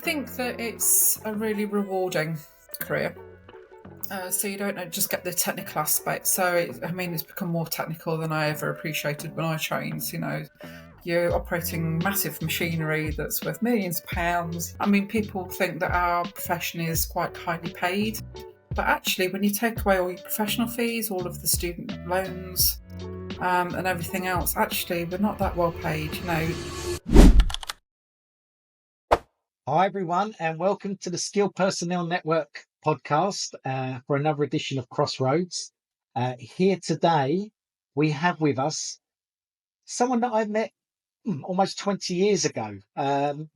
think that it's a really rewarding career. So you don't just get the technical aspect. So it's become more technical than I ever appreciated when I trained. You're operating massive machinery that's worth millions of pounds. People think that our profession is quite highly paid, but actually, when you take away all your professional fees, all of the student loans, and everything else, actually, we're not that well paid. Hi, everyone, and welcome to the Skilled Personnel Network podcast for another edition of CrossRoADS. Here today, we have with us someone that I met almost 20 years ago.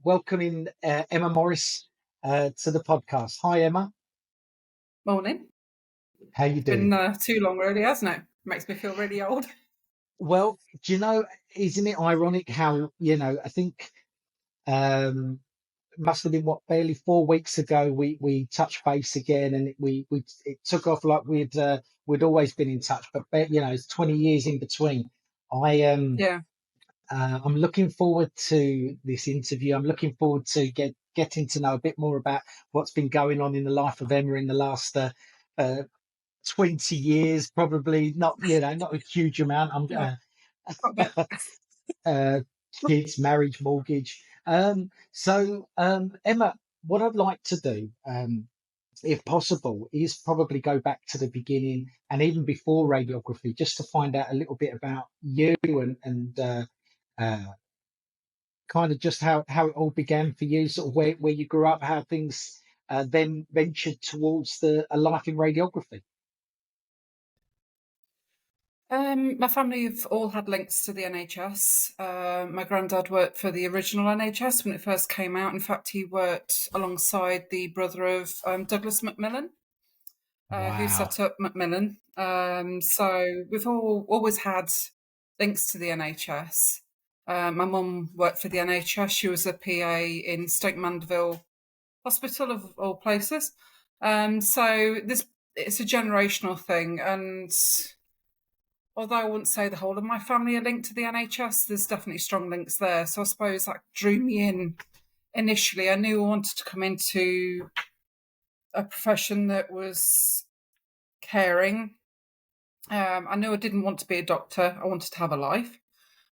Welcoming Emma Morris to the podcast. Hi, Emma. Morning. How you It's been doing? too long, really, hasn't it? Makes me feel really old. Well, do you know, isn't it ironic how, I think must have been barely 4 weeks ago we touched base again, and it took off like we'd always been in touch, but it's 20 years in between. Yeah. I'm looking forward to this interview. I'm looking forward to getting to know a bit more about what's been going on in the life of Emma in the last 20 years. Probably not a huge amount. Yeah. Got a bit. uh, Kids, marriage, mortgage. Emma, what I'd like to do, if possible, is probably go back to the beginning and even before radiography, just to find out a little bit about you and kind of just how it all began for you, sort of where you grew up, how things then ventured towards a life in radiography. My family have all had links to the NHS. My granddad worked for the original NHS when it first came out. In fact, he worked alongside the brother of Douglas Macmillan, who Wow. set up Macmillan. So we've always had links to the NHS. My mum worked for the NHS. She was a PA in Stoke Mandeville Hospital, of all places. So it's a generational thing, and although I wouldn't say the whole of my family are linked to the NHS, there's definitely strong links there. So I suppose that drew me in initially. I knew I wanted to come into a profession that was caring. I knew I didn't want to be a doctor. I wanted to have a life.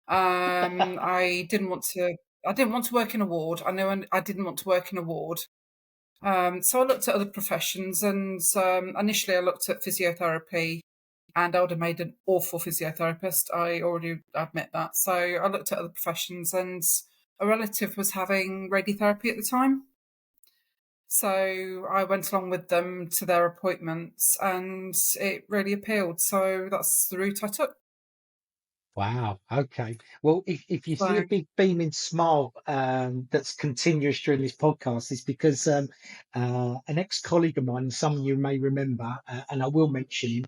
I didn't want to. I didn't want to work in a ward. I knew I didn't want to work in a ward. So I looked at other professions, and initially I looked at physiotherapy, and I would have made an awful physiotherapist. I already admit that. So I looked at other professions, and a relative was having radiotherapy at the time. So I went along with them to their appointments, and it really appealed. So that's the route I took. Wow. Okay. Well, if you see a So big beaming smile that's continuous during this podcast, it's because an ex-colleague of mine, some of you may remember, and I will mention him,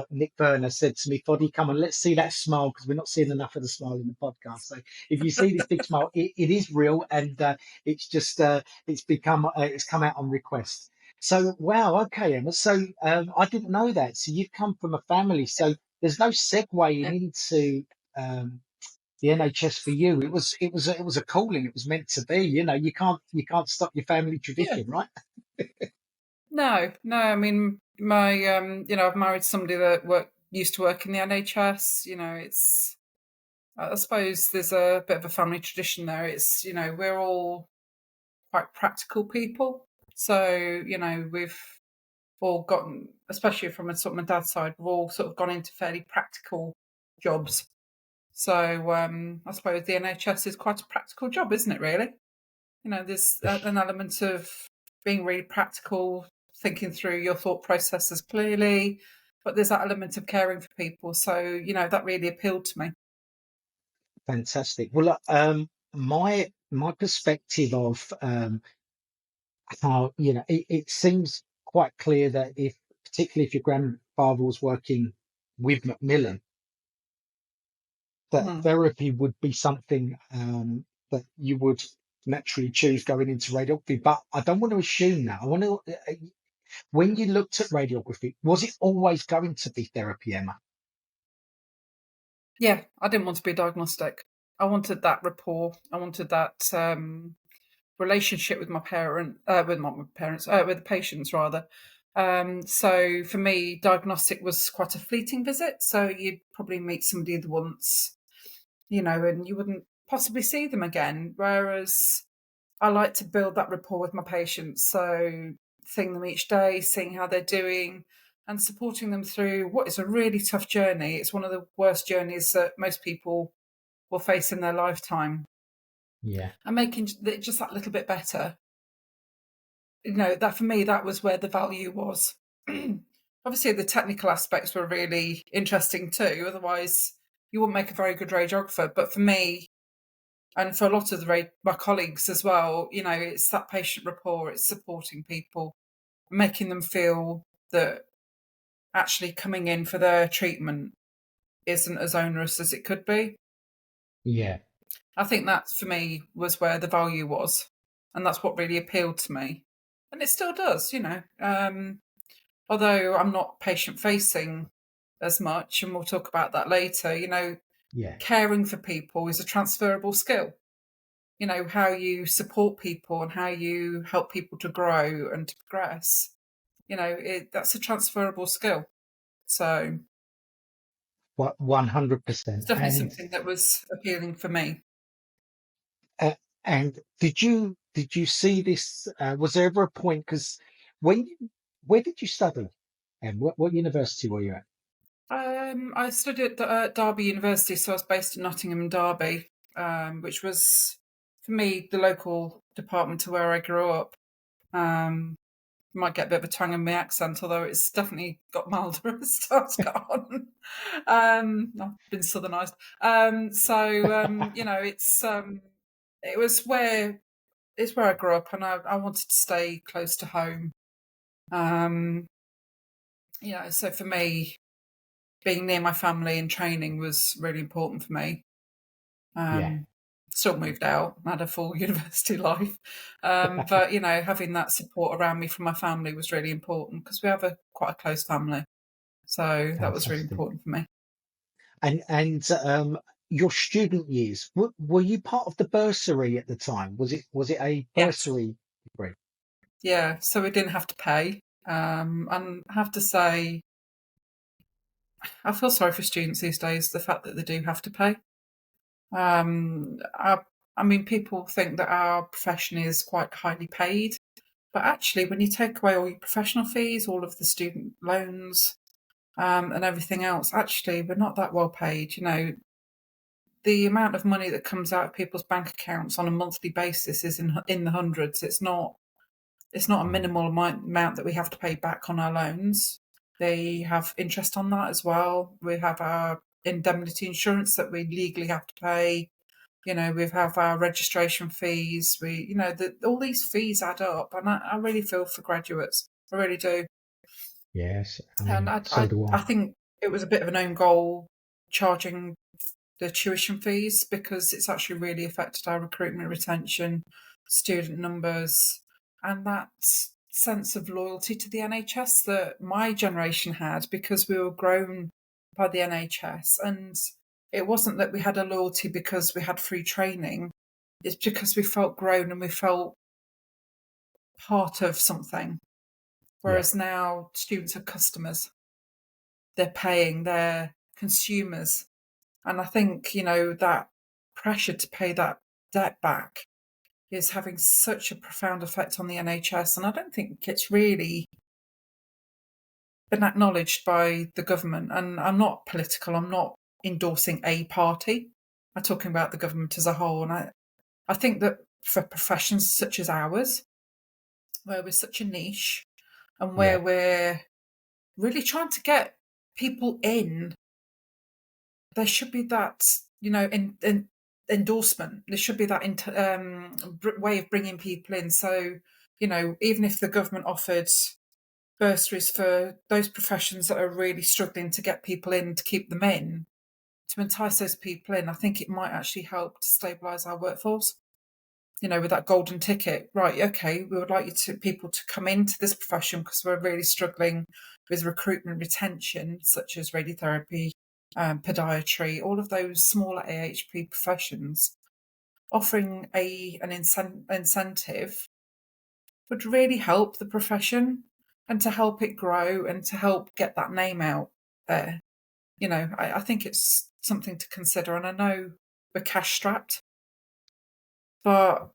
Nick Berner, said to me, "Foddy, come on, let's see that smile because we're not seeing enough of the smile in the podcast." So if you see this big smile, it is real, and it's just it's come out on request. So wow. Okay, Emma. So I didn't know that. So you've come from a family. So there's no segueing yeah. into the NHS for you. It was a calling. It was meant to be. You can't stop your family Yeah. tradition, right? No, no. I've married somebody that used to work in the NHS. It's. I suppose there's a bit of a family tradition there. It's we're all quite practical people, so we've all gotten, especially from a sort of my dad's side, we've all sort of gone into fairly practical jobs. So I suppose the NHS is quite a practical job, isn't it? Really, there's an element of being really practical, thinking through your thought processes clearly, but there's that element of caring for people. So that really appealed to me. Fantastic. Well, look, my perspective of how it seems quite clear that particularly if your grandfather was working with Macmillan, that Mhm. therapy would be something that you would naturally choose going into radiography. But I don't want to assume that. I want to. When you looked at radiography, was it always going to be therapy, Emma? Yeah, I didn't want to be diagnostic. I wanted that rapport. I wanted that relationship with with the patients rather. So for me, diagnostic was quite a fleeting visit. So you'd probably meet somebody once, and you wouldn't possibly see them again. Whereas I like to build that rapport with my patients. So seeing them each day, seeing how they're doing, and supporting them through what is a really tough journey. It's one of the worst journeys that most people will face in their lifetime, Yeah. and making it just that little bit better. That for me, that was where the value was. Obviously, the technical aspects were really interesting too. Otherwise, you wouldn't make a very good radiographer. But for me, and for a lot of my colleagues as well, it's that patient rapport, it's supporting people, making them feel that actually coming in for their treatment isn't as onerous as it could be. Yeah. I think that for me was where the value was, and that's what really appealed to me, and it still does. Although I'm not patient facing as much, and we'll talk about that later. Yeah. Caring for people is a transferable skill. How you support people and how you help people to grow and to progress. That's a transferable skill. So What it's 100%. definitely something that was appealing for me. Uh, and did you see this? Was there ever a point? Because where did you study, and what university were you at? I studied at Derby University, so I was based in Nottingham and Derby, which was for me the local department to where I grew up. Um, might get a bit of a twang in my accent, although it's definitely got milder as time's gone. I've been southernised. It was where I grew up, and I wanted to stay close to home. So for me, being near my family and training was really important for me. Yeah. Um, Still moved out, had a full university life. But having that support around me from my family was really important because we have quite a close family. So that was really Fantastic. important for me. And your student years, were you part of the bursary at the time? Was it a Yes. bursary degree? Yeah. So we didn't have to pay. And I have to say, I feel sorry for students these days, the fact that they do have to pay. Um, I, I mean, people think that our profession is quite highly paid. But actually, when you take away all your professional fees, all of the student loans, and everything else, actually, we're not that well paid. The amount of money that comes out of people's bank accounts on a monthly basis is in the hundreds. It's not a Mm. minimal amount that we have to pay back on our loans. They have interest on that as well. We have our indemnity insurance that we legally have to pay. We have our registration fees. All these fees add up, and I really feel for graduates. I really do. Yes, I And mean, I, so I, do I I. think it was a bit of an own goal charging the tuition fees because it's actually really affected our recruitment, retention, student numbers, and that sense of loyalty to the NHS that my generation had because we were grown by the NHS. And it wasn't that we had a loyalty because we had free training, it's because we felt grown and we felt part of something. Yeah, Whereas now students are customers, they're paying, they're consumers. And I think, that pressure to pay that debt back is having such a profound effect on the NHS. And I don't think it's really been acknowledged by the government. And I'm not political, I'm not endorsing a party. I'm talking about the government as a whole. And I think that for professions such as ours, where we're such a niche and yeah, where we're really trying to get people in, there should be that, in endorsement. There should be that way of bringing people in. So, even if the government offered bursaries for those professions that are really struggling to get people in, to keep them in, to entice those people in, I think it might actually help to stabilise our workforce. With that golden ticket, right? Okay, we would like people to come into this profession because we're really struggling with recruitment, retention, such as radiotherapy, podiatry, all of those smaller AHP professions. offering an incentive would really help the profession and to help it grow and to help get that name out there. I think it's something to consider. And I know we're cash strapped, but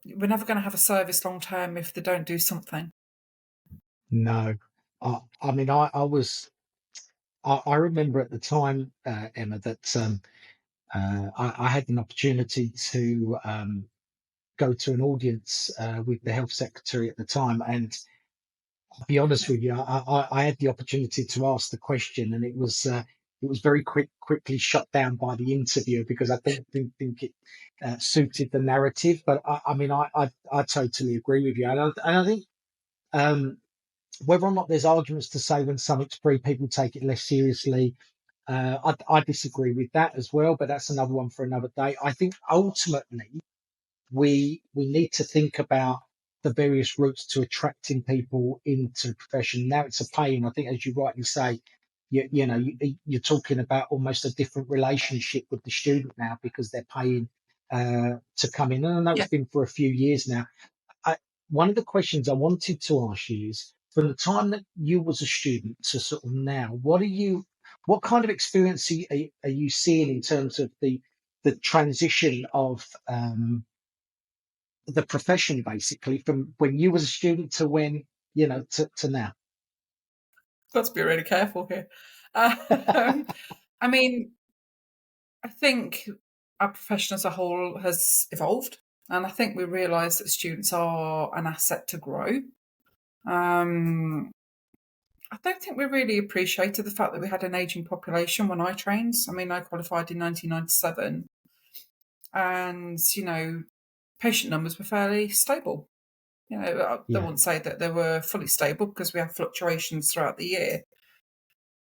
we're never going to have a service long term if they don't do something. No, I mean, I remember at the time, Emma, that I had an opportunity to go to an audience with the health secretary at the time, and I'll be honest with you, I had the opportunity to ask the question, and it was very quickly shut down by the interviewer because I think it suited the narrative. But I mean, I totally agree with you, and I think um, whether or not there's arguments to say when something's free, people take it less seriously. I disagree with that as well, but that's another one for another day. I think ultimately we need to think about the various routes to attracting people into the profession. Now it's a pain. I think, as you rightly say, you're talking about almost a different relationship with the student now because they're paying to come in. And I know Yeah, it's been for a few years now. I, One of the questions I wanted to ask you is, from the time that you was a student to sort of now, what kind of experience are you seeing in terms of the transition of the profession, basically, from when you was a student to when to now? got to be really careful here. Um, I mean, I think our profession as a whole has evolved, and I think we realise that students are an asset to grow. Um, I don't think we really appreciated the fact that we had an ageing population when I trained. I mean, I qualified in 1997, and patient numbers were fairly stable. I Yeah, wouldn't say that they were fully stable because we have fluctuations throughout the year,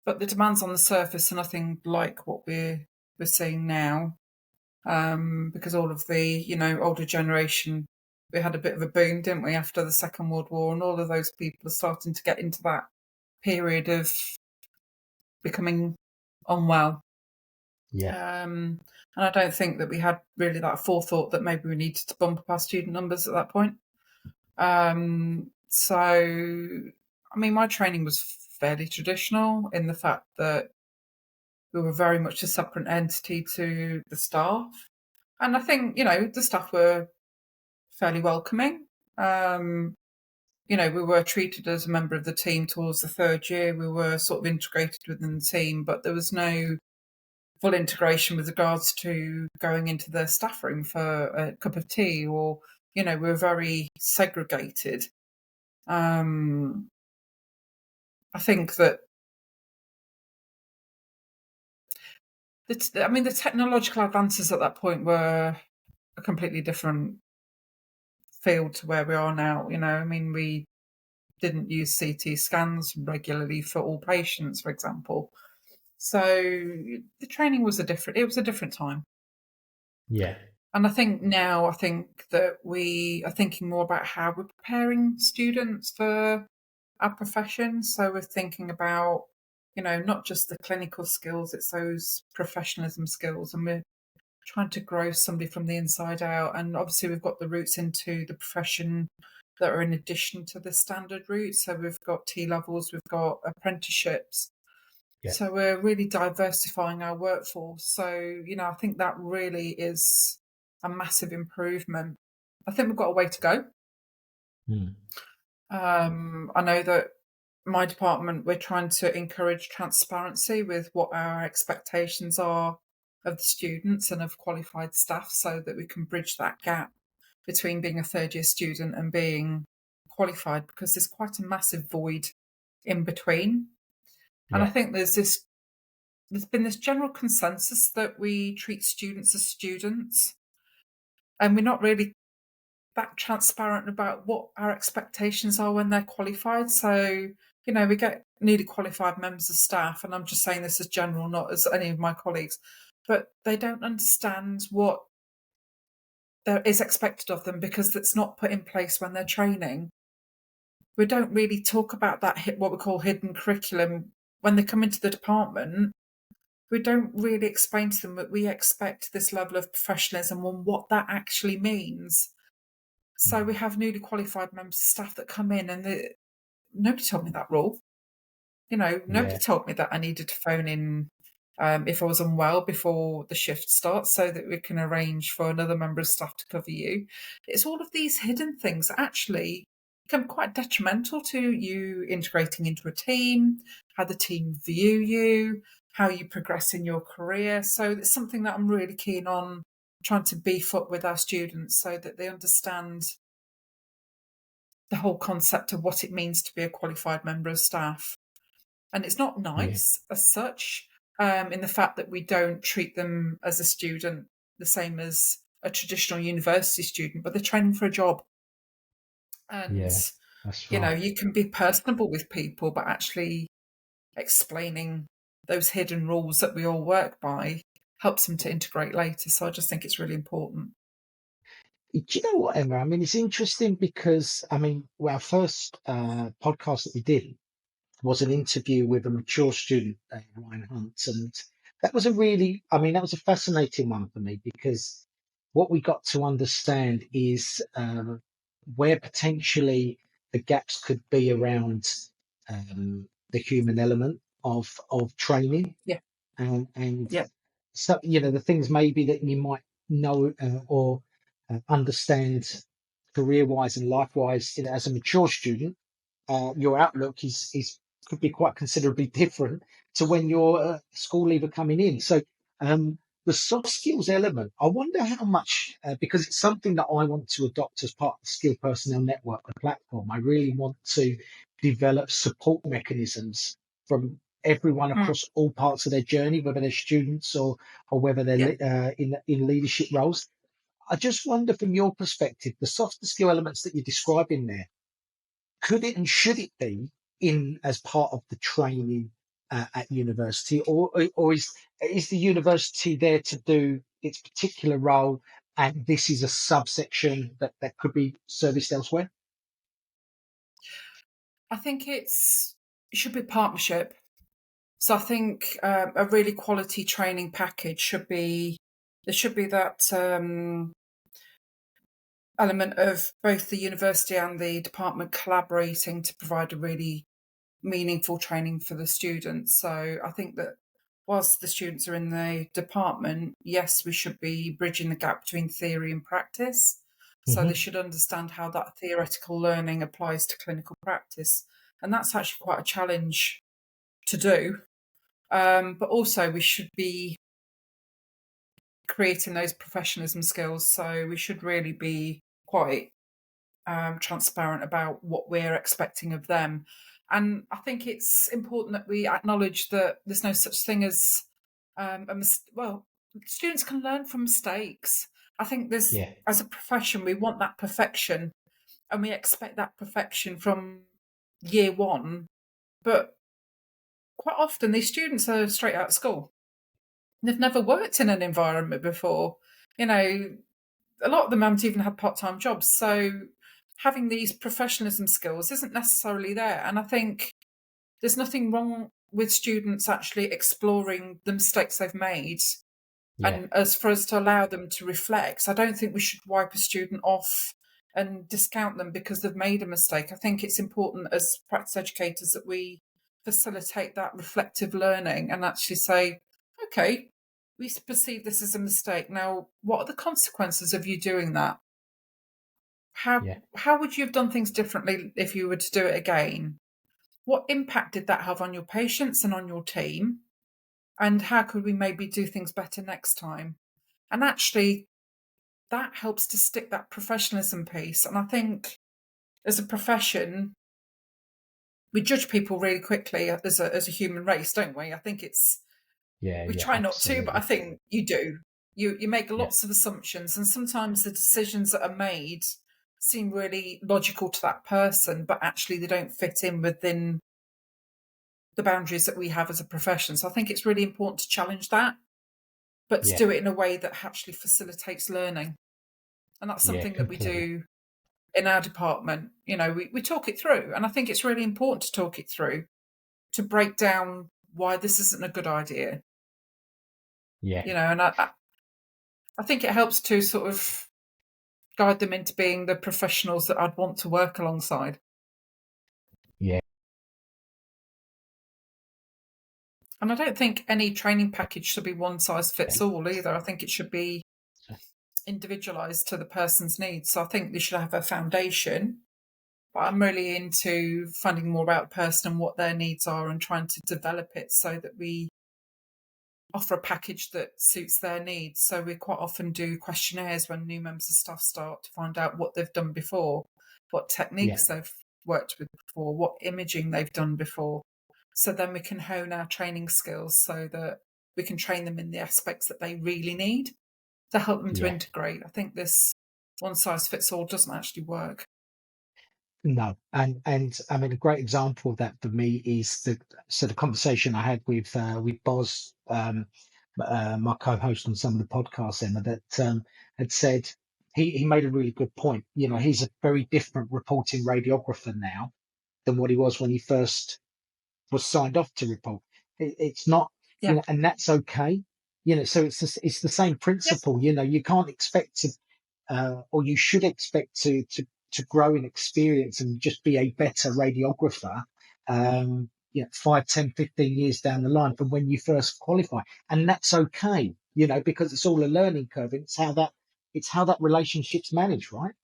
but the demands on the surface are nothing like what we're seeing now. Because all of the older generation, we had a bit of a boom, didn't we, after the Second World War, and all of those people are starting to get into that period of becoming unwell. yeah, And I don't think that we had really that forethought that maybe we needed to bump up our student numbers at that point. So, I mean, my training was fairly traditional in the fact that we were very much a separate entity to the staff. And I think, the staff were fairly welcoming. Um, we were treated as a member of the team towards the third year. We were sort of integrated within the team, but there was no full integration with regards to going into the staff room for a cup of tea, or we were very segregated. um I think that the technological advances at that point were a completely different field to where we are now. I mean, we didn't use CT scans regularly for all patients, for example. So the training was it was a different time. yeah, And I think that we are thinking more about how we're preparing students for our profession. So we're thinking about, not just the clinical skills, it's those professionalism skills. And we're trying to grow somebody from the inside out. And obviously, we've got the routes into the profession that are in addition to the standard route. So we've got T levels, we've got apprenticeships. yeah. So we're really diversifying our workforce. So, I think that really is a massive improvement. I think we've got a way to go. Mm. I know that my department, we're trying to encourage transparency with what our expectations are of the students and of qualified staff so that we can bridge that gap between being a third year student and being qualified, because there's quite a massive void in between. And I Yeah. think there's been this general consensus that we treat students as students, and we're not really that transparent about what our expectations are when they're qualified. So, we get newly qualified members of staff, and I'm just saying this as general, not as any of my colleagues, but they don't understand what there is expected of them because it's not put in place when they're training. We don't really talk about that what we call hidden curriculum when they come into the department. we don't really explain to them that we expect this level of professionalism and what that actually means. So we Mm. have newly qualified members of staff that come in and nobody told me that rule. Nobody Yeah, told me that I needed to phone in if I was unwell before the shift starts so that we can arrange for another member of staff to cover you. It's all of these hidden things that actually become quite detrimental to you integrating into a team, how the team view you, how you progress in your career. So it's something that I'm really keen on trying to beef up with our students so that they understand the whole concept of what it means to be a qualified member of staff. And it's not yeah, nice as such, in the fact that we don't treat them as a student the same as a traditional university student, but they're training for a job. And, yeah. That's right. you can be personable with people, but actually explaining those hidden rules that we all work by helps them to integrate later. So I just think it's really important. Do you know what, Emma? I mean, it's interesting because I mean, well, our first podcast that we did was an interview with a mature student, Ryan Hunt, and that was a really, I mean, that was a fascinating one for me because what we got to understand is where potentially the gaps could be around the human element of training, Yeah, and yeah, so the things maybe that you might know or understand career wise and life wise, as a mature student, your outlook is could be quite considerably different to when you're a school leaver coming in. So um, the soft skills element, I wonder how much, because it's something that I want to adopt as part of the Skill Personnel Network, the platform. I really want to develop support mechanisms from everyone mm, across all parts of their journey, whether they're students or whether they're yeah. in leadership roles. I just wonder, from your perspective, the softer skill elements that you're describing there, could it and should it be in as part of the training at university, or is the university there to do its particular role, and this is a subsection that could be serviced elsewhere? I think it should be partnership. So I think a really quality training package there should be that element of both the university and the department collaborating to provide a really meaningful training for the students. So I think that whilst the students are in the department, yes, we should be bridging the gap between theory and practice. So they Hmm. should understand how that theoretical learning applies to clinical practice. And that's actually quite a challenge to do. But also, we should be creating those professionalism skills. So we should really be quite transparent about what we're expecting of them. And I think it's important that we acknowledge that there's no such thing as well, students can learn from mistakes. I think Yeah, as a profession, we want that perfection and we expect that perfection from year one. But quite often, these students are straight out of school. They've never worked in an environment before. You know, a lot of them haven't even had part-time jobs. So having these professionalism skills isn't necessarily there. And I think there's nothing wrong with students actually exploring the mistakes they've made. yeah, And as for us to allow them to reflect, I don't think we should wipe a student off and discount them because they've made a mistake. I think it's important as practice educators that we facilitate that reflective learning and actually say, okay, we perceive this as a mistake. Now, what are the consequences of you doing that? How yeah, how would you have done things differently if you were to do it again? What impact did that have on your patients and on your team? And how could we maybe do things better next time? And actually, that helps to stick that professionalism piece. And I think as a profession, we judge people really quickly as a human race, don't we? I think yeah, we yeah, try not to, but I absolutely. think you do. You make Yeah, lots of assumptions, and sometimes the decisions that are made seem really logical to that person, but actually they don't fit in within the boundaries that we have as a profession. So I think it's really important to challenge that, but to yeah, do it in a way that actually facilitates learning. And that's yeah, something that we completely. do in our department. We talk it through, and I think it's really important to talk it through to break down why this isn't a good idea. Yeah. And I think it helps to sort of guide them into being the professionals that I'd want to work alongside. Yeah. And I don't think any training package should be one size fits all either. I think it should be individualized to the person's needs. So I think they should have a foundation, but I'm really into finding more about the person and what their needs are and trying to develop it so that we offer a package that suits their needs. So we quite often do questionnaires when new members of staff start to find out what they've done before, what Yeah. techniques they've worked with before, what imaging they've done before. So then we can hone our training skills so that we can train them in the aspects that they really need to help them to Yeah. integrate. I think this one size fits all doesn't actually work. No, and I mean a great example of that for me is the conversation I had with Boz, my co-host on some of the podcasts, Emma, that had said he made a really good point. You know, he's a very different reporting radiographer now than what he was when he first was signed off to report. It's not, Yeah. and that's okay. You know, so it's the same Yes. principle. You know, you can't expect to or you should expect to grow in experience and just be a better radiographer, 5, 10, 15 years down the line from when you first qualify. And that's okay, because it's all a learning curve. And it's how that relationship's managed, right?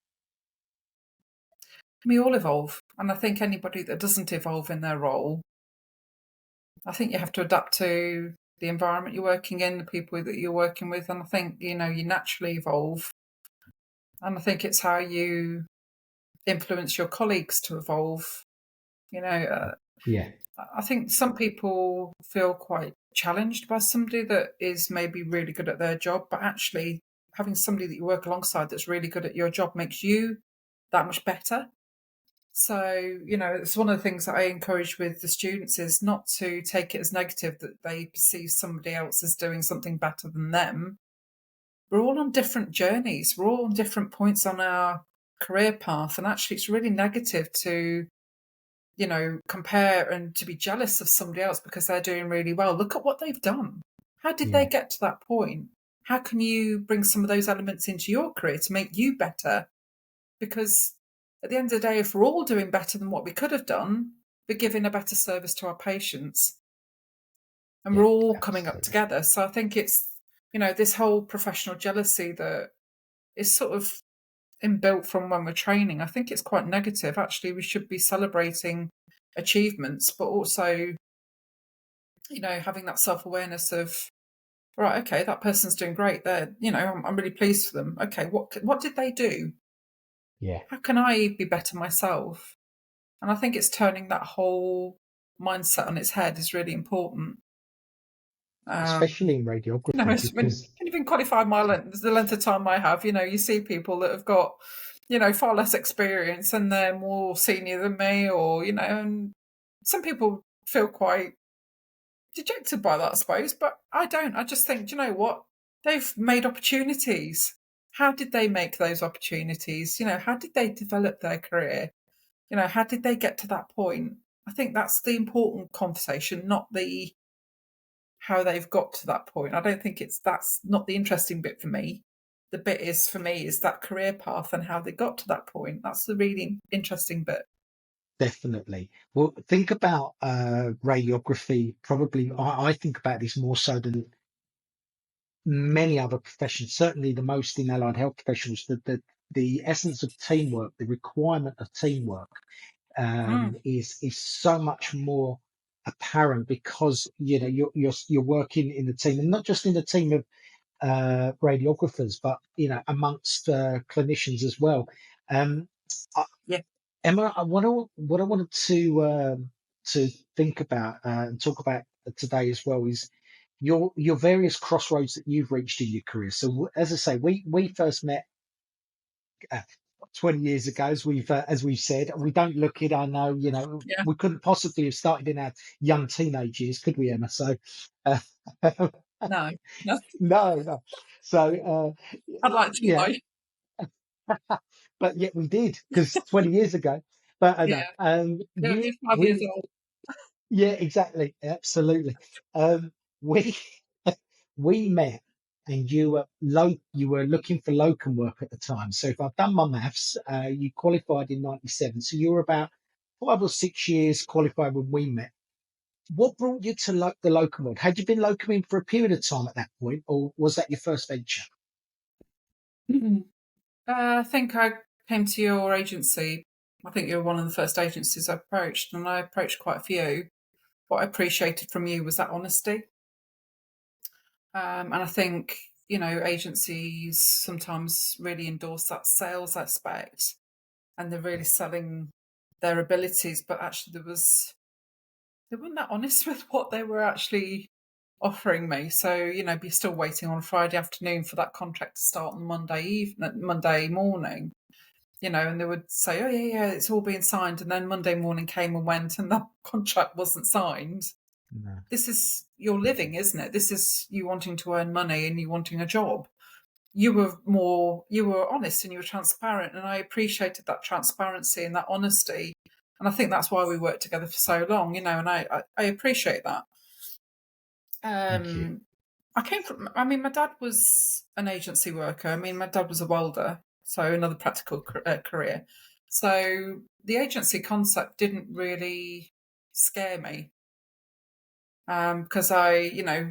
We all evolve. And I think anybody that doesn't evolve in their role, I think you have to adapt to the environment you're working in, the people that you're working with. And I think, you naturally evolve. And I think it's how you influence your colleagues to evolve. You know, uh, Yeah, I think some people feel quite challenged by somebody that is maybe really good at their job, but actually having somebody that you work alongside that's really good at your job makes you that much better. So, it's one of the things that I encourage with the students is not to take it as negative that they perceive somebody else as doing something better than them. We're all on different journeys. We're all on different points on our career path. And actually, it's really negative to compare and to be jealous of somebody else because they're doing really well. Look at what they've done. How did they yeah, get to that point? How can you bring some of those elements into your career to make you better? Because at the end of the day, if we're all doing better than what we could have done, we're giving a better service to our patients and we're yeah, all coming up absolutely. together. So I think it's, this whole professional jealousy that is sort of inbuilt from when we're training. I think it's quite negative. Actually, we should be celebrating achievements, but also, having that self awareness of, right, okay, that person's doing great. They're, I'm really pleased for them. Okay, what did they do? Yeah, How can I be better myself? And I think it's turning that whole mindset on its head is really important. Um, especially in radiography it's when because can even qualify the length of time I have. You see people that have got, far less experience and they're more senior than me, or and some people feel quite dejected by that, I suppose. But I don't. I just think, do you know what? They've made opportunities. How did they make those opportunities? How did they develop their career? How did they get to that point? I think that's the important conversation, not the how they've got to that point. I don't think that's not the interesting bit for me. The bit is for me is that career path and how they got to that point. That's the really interesting bit. definitely. Well, think about radiography. Probably, I think about this more so than many other professions, certainly the most in allied health professionals, the essence of teamwork, the requirement of teamwork Mm, is so much more apparent because you're working in a team and not just in a team of radiographers, but amongst clinicians as well. Um, I, yeah, Emma, what I wanted to think about and talk about today as well is your various crossroads that you've reached in your career. So as I say, we first met uh, 20 years ago, as we've said. We don't look it. I know, yeah. we couldn't possibly have started in our young teenage years, could we, Emma? So uh, No, no. no, no. So I'd like to yeah, though. but yet we did because 20 years ago. But Yeah, no, you're 5 years old. yeah, exactly, absolutely. We we met and you were looking for locum work at the time. So if I've done my maths, you qualified in 97. So you were about 5 or 6 years qualified when we met. What brought you to the locum world? Had you been locuming for a period of time at that point, or was that your first venture? I think I came to your agency. I think you were one of the first agencies I approached, and I approached quite a few. What I appreciated from you was that honesty. And I think, agencies sometimes really endorse that sales aspect and they're really selling their abilities, but actually they weren't that honest with what they were actually offering me. So, be still waiting on Friday afternoon for that contract to start on Monday morning, and they would say, oh, yeah, it's all being signed. And then Monday morning came and went and that contract wasn't signed. No. This is your living, isn't it? This is you wanting to earn money and you wanting a job. You were honest and you were transparent. And I appreciated that transparency and that honesty. And I think that's why we worked together for so long, and I appreciate that. Thank you. My dad was an agency worker. My dad was a welder, so another practical career. So the agency concept didn't really scare me because I,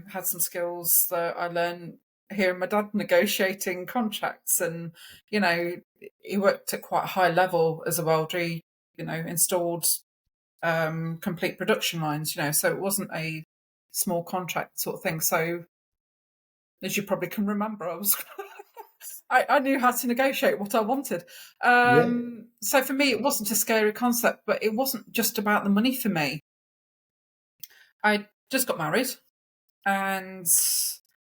had some skills that I learned hearing my dad negotiating contracts, and he worked at quite a high level as a welder. He, installed complete production lines, so it wasn't a small contract sort of thing. So as you probably can remember, I knew how to negotiate what I wanted. Yeah. So for me, it wasn't a scary concept, but it wasn't just about the money for me. I just got married and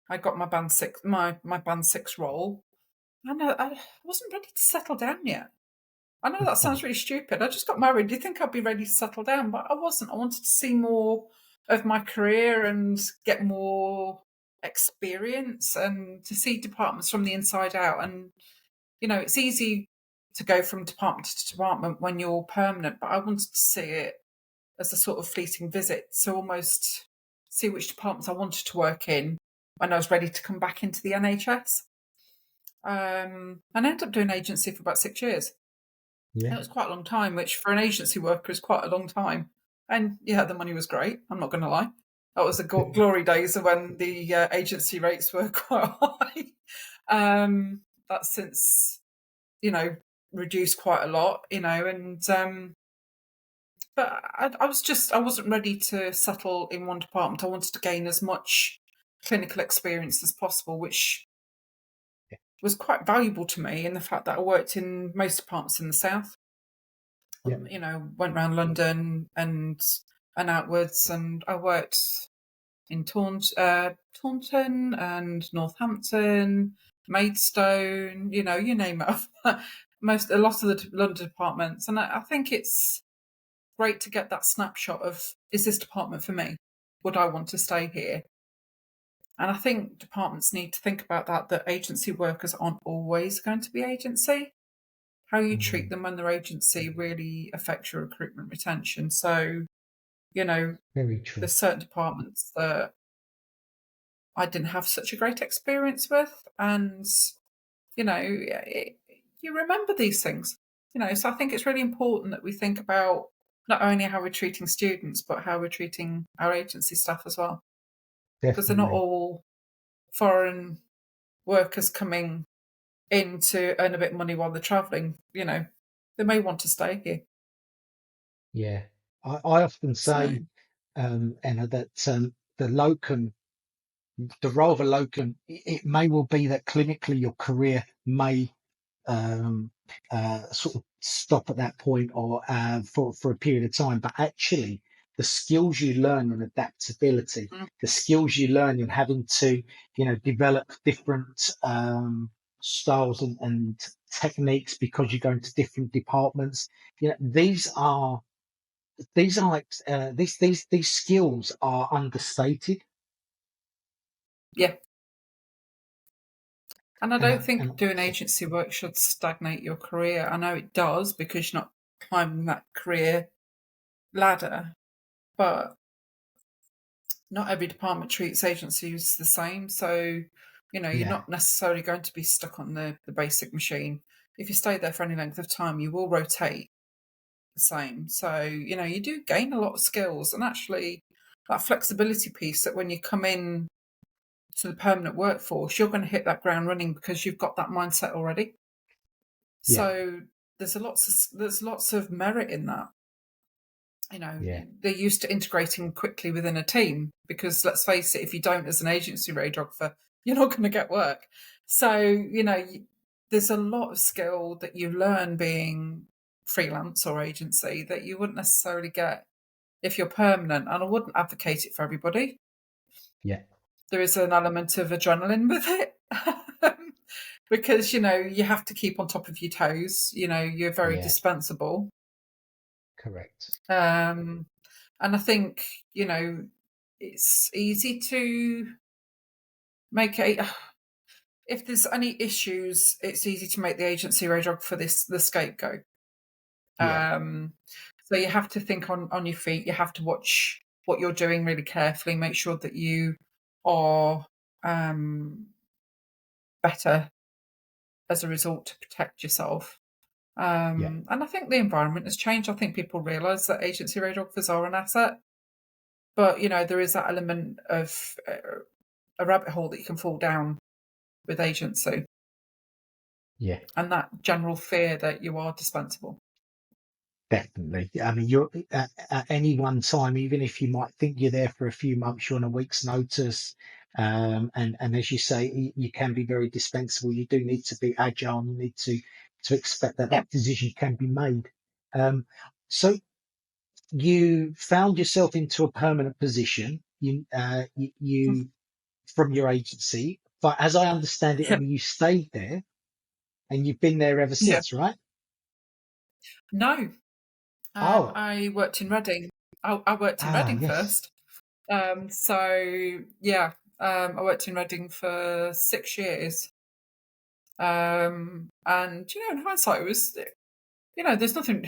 I got my band six role. And I wasn't ready to settle down yet. I know that sounds really stupid. I just got married. Do you think I'd be ready to settle down? But I wasn't. I wanted to see more of my career and get more experience and to see departments from the inside out. And, it's easy to go from department to department when you're permanent, but I wanted to see it as a sort of fleeting visit. So almost see which departments I wanted to work in when I was ready to come back into the NHS. And I ended up doing agency for about 6 years. Yeah. It was quite a long time, which for an agency worker is quite a long time. And yeah, the money was great. I'm not going to lie. That was the glory days of when the agency rates were quite high. That's since, reduced quite a lot, and but I wasn't ready to settle in one department. I wanted to gain as much clinical experience as possible, which was quite valuable to me in the fact that I worked in most departments in the south. Yeah. Went around London and outwards, and I worked in Taunton and Northampton, Maidstone. You name it. A lot of the London departments, and I think it's great to get that snapshot of, is this department for me? Would I want to stay here? And I think departments need to think about that agency workers aren't always going to be agency. How you treat them when they're agency really affects your recruitment retention. So, Very true. there's certain departments that I didn't have such a great experience with. And, you remember these things, so I think it's really important that we think about not only how we're treating students, but how we're treating our agency staff as well. Because they're not Definitely. all foreign workers coming in to earn a bit of money while they're travelling. They may want to stay here. Yeah. I often So, say, Anna, that the role of a locum, it may well be that clinically your career may um, sort of stop at that point or for a period of time, but actually the skills you learn in adaptability, mm, the skills you learn in having to, develop different styles and techniques because you go into different departments. These skills are understated. yeah. And I And don't think doing so, agency work should stagnate your career. I know it does because you're not climbing that career ladder, but not every department treats agencies the same. So, you're Yeah, not necessarily going to be stuck on the basic machine. If you stay there for any length of time, you will rotate the same. So, you do gain a lot of skills, and actually that flexibility piece, that when you come in to the permanent workforce, you're going to hit that ground running because you've got that mindset already. yeah, So there's lots of merit in that. yeah, They're used to integrating quickly within a team, because let's face it, if you don't as an agency radiographer, you're not going to get work. So, there's a lot of skill that you learn being freelance or agency that you wouldn't necessarily get if you're permanent. And I wouldn't advocate it for everybody. yeah, There is an element of adrenaline with it. Because, you have to keep on top of your toes. You're very yeah. dispensable. Correct. Um, and I think, it's easy to make if there's any issues, it's easy to make the agency radiographer the scapegoat. Yeah, Um, so you have to think on your feet. You have to watch what you're doing really carefully. Make sure that you are um, better as a result to protect yourself. yeah, And I think the environment has changed. I think people realise that agency radiographers are an asset, but there is that element of a rabbit hole that you can fall down with agency, yeah. and that general fear that you are dispensable. Definitely. I mean, you're at any one time, even if you might think you're there for a few months, you're on a week's notice. And as you say, you can be very dispensable. You do need to be agile. You need to expect that Yeah. that decision can be made. So you found yourself into a permanent position. You from your agency, but as I understand it, Yeah. Emmy, you stayed there and you've been there ever Yeah. since, right? No, Oh, I worked in Reading. I worked in ah, Reading yes. first. So yeah, I worked in Reading for 6 years. And in hindsight, it was, there's nothing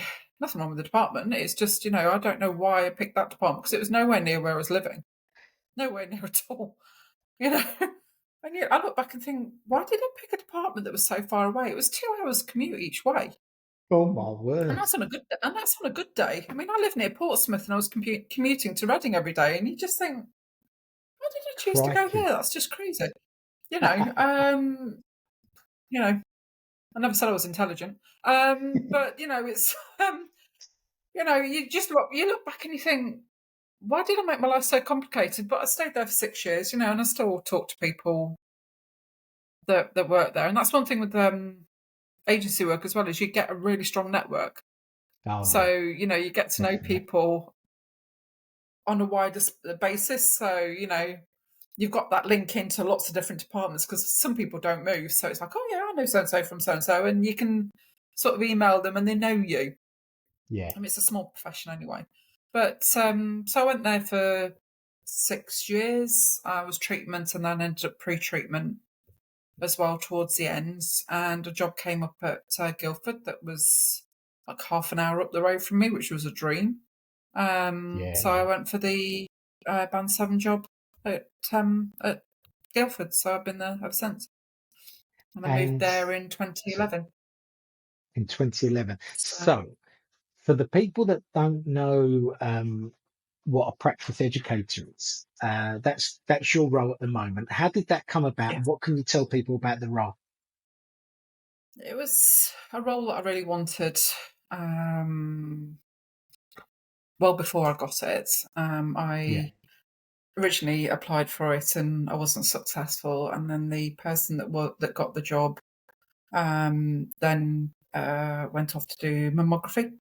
wrong with the department. It's just, I don't know why I picked that department, because it was nowhere near where I was living, nowhere near at all. You know, and I look back and think, why did I pick a department that was so far away? It was 2 hours commute each way, Oh my and word. that's on a good day. I mean, I live near Portsmouth, and I was commuting to Reading every day, and you just think, why did I choose to go Crikey. here? That's just crazy. You know, um, you know, I never said I was intelligent, but it's you look back and you think, why did I make my life so complicated? But I stayed there for 6 years, and I still talk to people that work there, and that's one thing with agency work as well, is you get a really strong network. Oh So yeah, you get to know definitely. people on a wider basis. So you've got that link into lots of different departments, because some people don't move. So it's like, oh yeah, I know so and so from so and so, and you can sort of email them and they know you. Yeah, I mean, it's a small profession anyway. But so I went there for 6 years. I was treatment, and then ended up pre-treatment as well towards the ends. And a job came up at Guildford that was like half an hour up the road from me, which was a dream. So I yeah. went for the Band 7 job at Guildford. So I've been there ever since. And I moved And there in so 2011. in 2011. So So for the people that don't know what a practice educator is, that's your role at the moment. How did that come about, yeah, and what can you tell people about the role? it was a role that I really wanted. Um, well before I got it. Yeah. I originally applied for it and I wasn't successful, and then the person that got the job then went off to do mammography.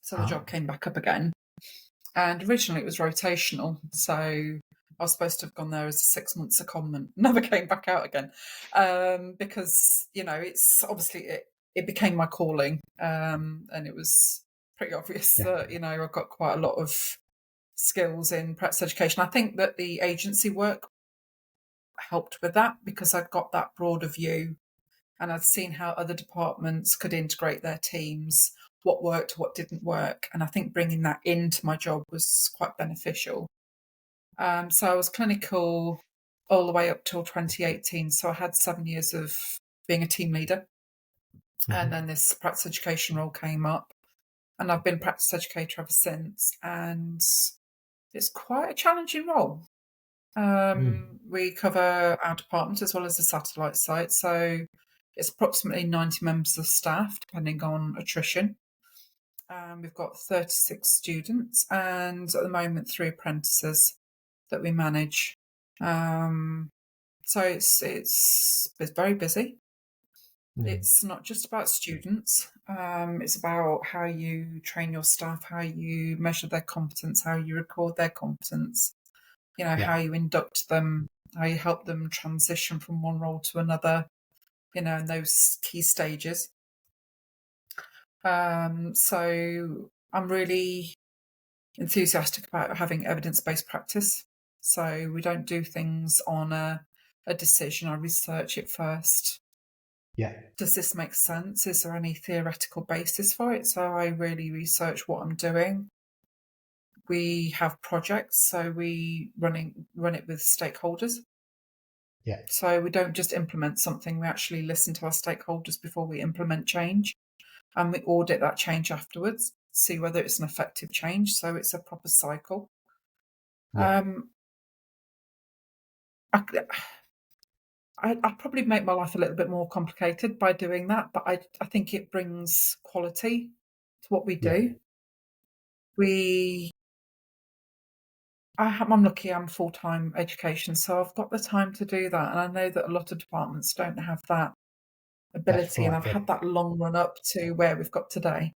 So the job Oh, came back up again, and originally it was rotational. So I was supposed to have gone there as a 6 month secondment. Never came back out again, because it's obviously it became my calling, and it was pretty obvious that definitely. I've got quite a lot of skills in practice education. I think that the agency work helped with that, because I'd got that broader view, and I'd seen how other departments could integrate their teams, what worked, what didn't work. And I think bringing that into my job was quite beneficial. So I was clinical all the way up till 2018. So I had 7 years of being a team leader. And Mhm. then this practice education role came up. And I've been practice educator ever since. And it's quite a challenging role. Mm. We cover our department as well as the satellite site. So it's approximately 90 members of staff, depending on attrition. We've got 36 students and at the moment 3 apprentices that we manage. Um, so it's very busy. Mm. It's not just about students. It's about how you train your staff, how you measure their competence, how you record their competence, Yeah. how you induct them, how you help them transition from one role to another, in those key stages. So I'm really enthusiastic about having evidence-based practice. So we don't do things on a decision. I research it first. Yeah. Does this make sense? Is there any theoretical basis for it? So I really research what I'm doing. We have projects, so we run it with stakeholders. Yeah. So we don't just implement something, we actually listen to our stakeholders before we implement change, and we audit that change afterwards, see whether it's an effective change. So it's a proper cycle. Yeah. Um, I, I probably make my life a little bit more complicated by doing that, but I think it brings quality to what we Yeah. do. We I'm lucky I'm full-time education, so I've got the time to do that, and I know that a lot of departments don't have that That's ability, and right. I've had that long run up to where we've got today.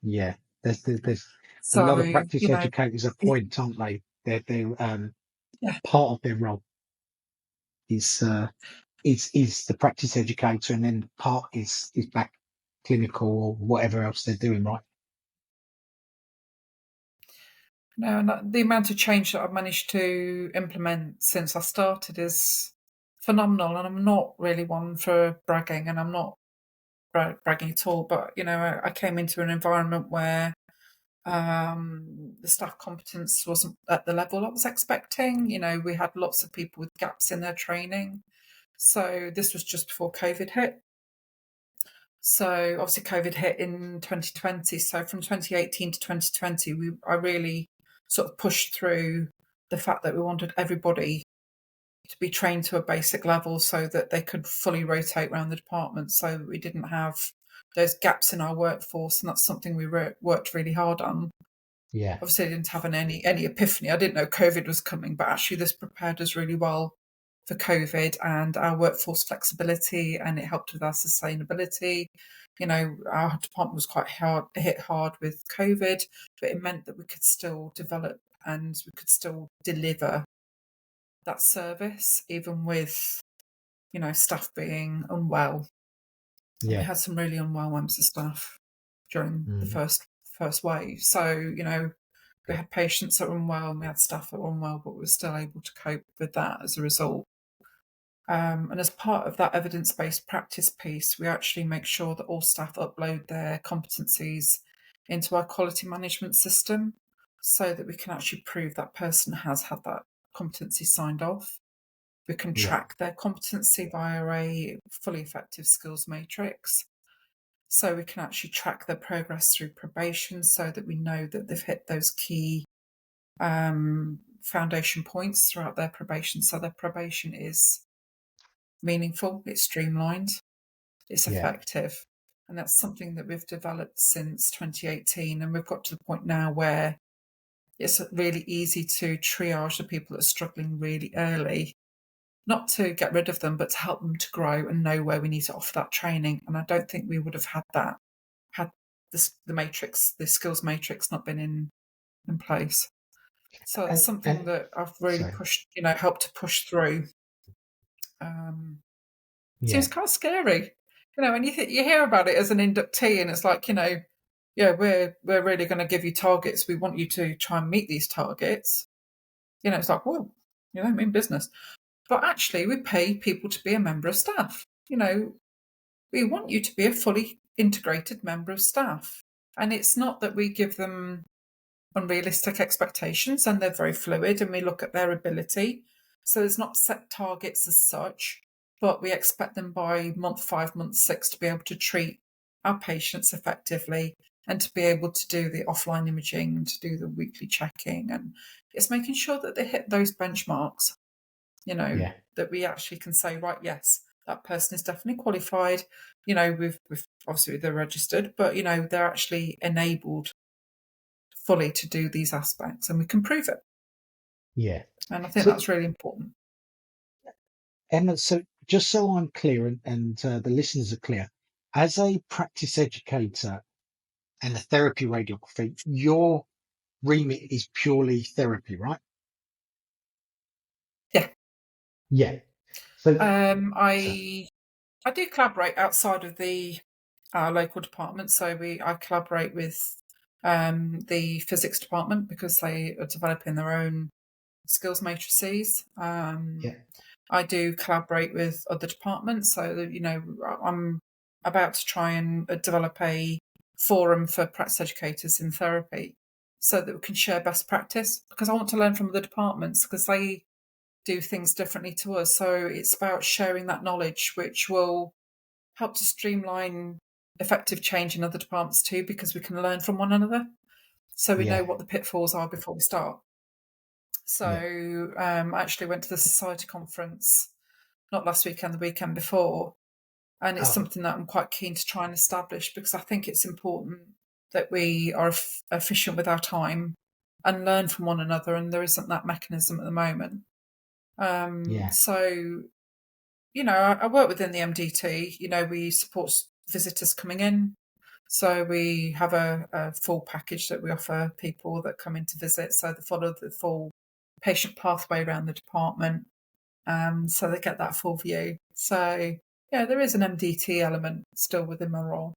Yeah. There's a So, lot of practice you know, educators at y point, aren't they? They're yeah. part of their role is is the practice educator, and then part is back clinical or whatever else they're doing, right? No, and the amount of change that I've managed to implement since I started is phenomenal, and I'm not really one for bragging, and I'm not bragging at all, but, I came into an environment where the staff competence wasn't at the level I was expecting. We had lots of people with gaps in their training. So this was just before COVID hit. So obviously COVID hit in 2020. So from 2018 to 2020, I really sort of pushed through the fact that we wanted everybody to be trained to a basic level so that they could fully rotate around the department, so that we didn't have those gaps in our workforce. And that's something we worked really hard on. Yeah. Obviously, I didn't have any epiphany. I didn't know COVID was coming, but actually this prepared us really well for COVID and our workforce flexibility, and it helped with our sustainability. Our department was quite hit hard with COVID, but it meant that we could still develop and we could still deliver that service, even with, staff being unwell. And we Yeah. had some really unwell members of staff during the Mm. first wave. So, we had patients that were unwell and we had staff that were unwell, but we were still able to cope with that as a result. And as part of that evidence based practice piece, we actually make sure that all staff upload their competencies into our quality management system so that we can actually prove that person has had that competency signed off. We can Yeah. track their competency via a fully effective skills matrix. So we can actually track their progress through probation so that we know that they've hit those key foundation points throughout their probation. So their probation is meaningful, it's streamlined, it's Yeah. effective. And that's something that we've developed since 2018. And we've got to the point now where it's really easy to triage the people that are struggling really early, not to get rid of them, but to help them to grow and know where we need to offer that training. And I don't think we would have had that had the skills matrix not been in place. So it's something And that I've really so pushed, helped to push through. Um, Seems yeah. kind of scary, and you hear about it as an inductee, and it's like, yeah, we're really going to give you targets. We want you to try and meet these targets. It's like, well, mean business. But actually, we pay people to be a member of staff. We want you to be a fully integrated member of staff. And it's not that we give them unrealistic expectations, and they're very fluid, and we look at their ability. So there's not set targets as such, but we expect them by month 5, month 6 to be able to treat our patients effectively and to be able to do the offline imaging and to do the weekly checking. And it's making sure that they hit those benchmarks, Yeah. that we actually can say, right, yes, that person is definitely qualified. We've obviously they're registered, but they're actually enabled fully to do these aspects, and we can prove it. Yeah. And I think So, that's really important. Emma, so just so I'm clear and the listeners are clear, as a practice educator and a therapy radiographer, your remit is purely therapy, right? Yeah. Yeah. So, so I do collaborate outside of the local department. So I collaborate with the physics department because they are developing their own skills matrices. yeah, I do collaborate with other departments. So I'm about to try and develop a forum for practice educators in therapy, so that we can share best practice, because I want to learn from other departments because they do things differently to us. So it's about sharing that knowledge, which will help to streamline effective change in other departments too, because we can learn from one another. So we know yeah, what the pitfalls are before we start. yeah. So I actually went to the society conference, not last weekend, the weekend before. And it's Oh, something that I'm quite keen to try and establish, because I think it's important that we are efficient with our time and learn from one another. And there isn't that mechanism at the moment. yeah. So I work within the MDT. We support visitors coming in. So we have a full package that we offer people that come in to visit. So they follow the full patient pathway around the department. So they get that full view. So yeah, there is an MDT element still within my role.